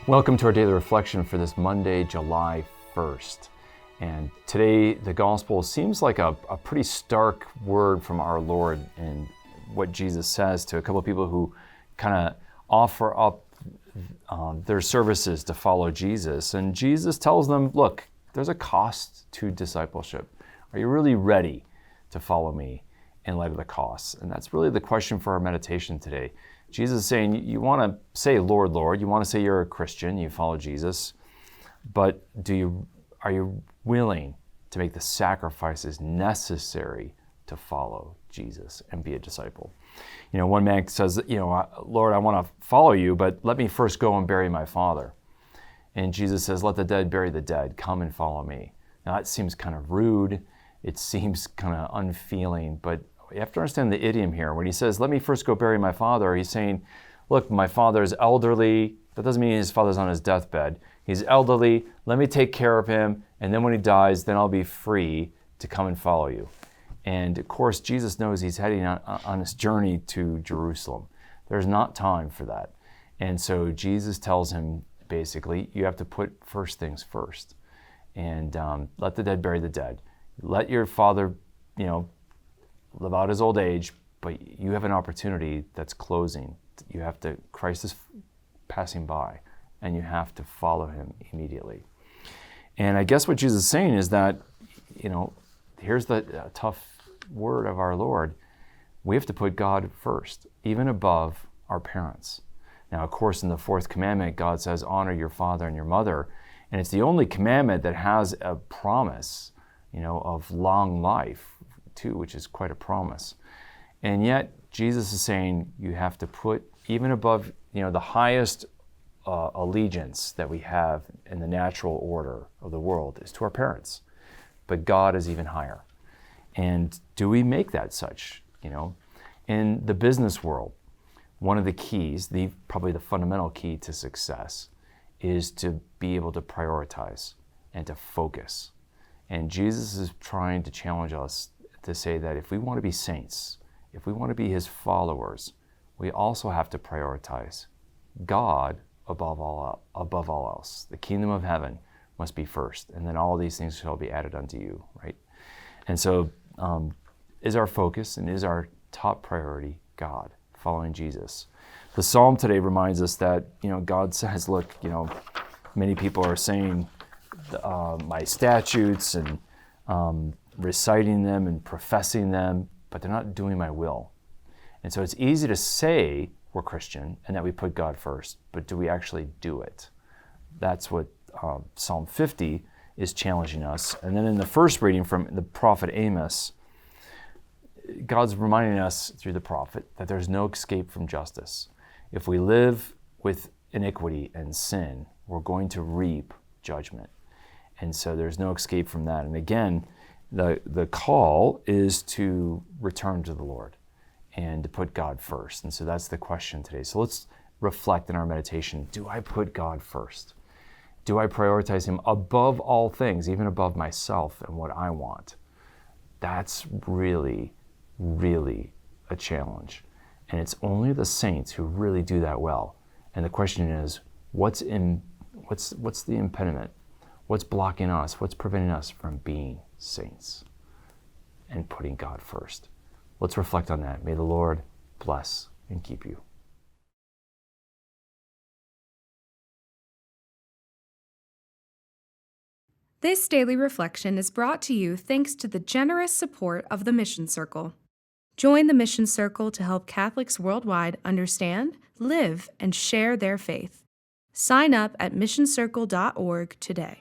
Welcome to our daily reflection for this Monday, July 1st. And today, the gospel seems like a pretty stark word from our Lord and what Jesus says to a couple of people who kind of offer up their services to follow Jesus. And Jesus tells them, look, there's a cost to discipleship. Are you really ready to follow me in light of the costs? And that's really the question for our meditation today. Jesus is saying, you want to say, Lord, Lord, you want to say you're a Christian, you follow Jesus, but are you willing to make the sacrifices necessary to follow Jesus and be a disciple? You know, one man says, Lord, I want to follow you, but let me first go and bury my father. And Jesus says, let the dead bury the dead, come and follow me. Now that seems kind of rude, it seems kind of unfeeling, but you have to understand the idiom here. When he says, let me first go bury my father, he's saying, look, my father is elderly. That doesn't mean his father's on his deathbed. He's elderly. Let me take care of him. And then when he dies, then I'll be free to come and follow you. And of course, Jesus knows he's heading on this journey to Jerusalem. There's not time for that. And so Jesus tells him, basically, you have to put first things first. And let the dead bury the dead. Let your father, live out his old age, but you have an opportunity that's closing. Christ is passing by, and you have to follow him immediately. And I guess what Jesus is saying is that, here's the tough word of our Lord. We have to put God first, even above our parents. Now, of course, in the fourth commandment, God says, honor your father and your mother. And it's the only commandment that has a promise, of long life, too, which is quite a promise. And yet Jesus is saying you have to put even above the highest allegiance that we have in the natural order of the world is to our parents, but God is even higher. And do we make that such? In the business world, one of the keys, probably the fundamental key to success, is to be able to prioritize and to focus. And Jesus is trying to challenge us to say that if we want to be saints, if we want to be his followers, we also have to prioritize God above all else. The kingdom of heaven must be first, and then all these things shall be added unto you, right? And so is our focus and is our top priority God, following Jesus? The psalm today reminds us that, God says, look, many people are saying my statutes and reciting them and professing them, but they're not doing my will. And so it's easy to say we're Christian and that we put God first, but do we actually do it? That's what Psalm 50 is challenging us. And then in the first reading from the prophet Amos, God's reminding us through the prophet that there's no escape from justice. If we live with iniquity and sin, we're going to reap judgment. And so there's no escape from that. And again, the call is to return to the Lord and to put God first. And so that's the question today. So let's reflect in our meditation. Do I put God first? Do I prioritize him above all things, even above myself and what I want? That's really, really a challenge. And it's only the saints who really do that well. And the question is, what's the impediment? What's blocking us? What's preventing us from being saints and putting God first? Let's reflect on that. May the Lord bless and keep you. This daily reflection is brought to you thanks to the generous support of the Mission Circle. Join the Mission Circle to help Catholics worldwide understand, live, and share their faith. Sign up at missioncircle.org today.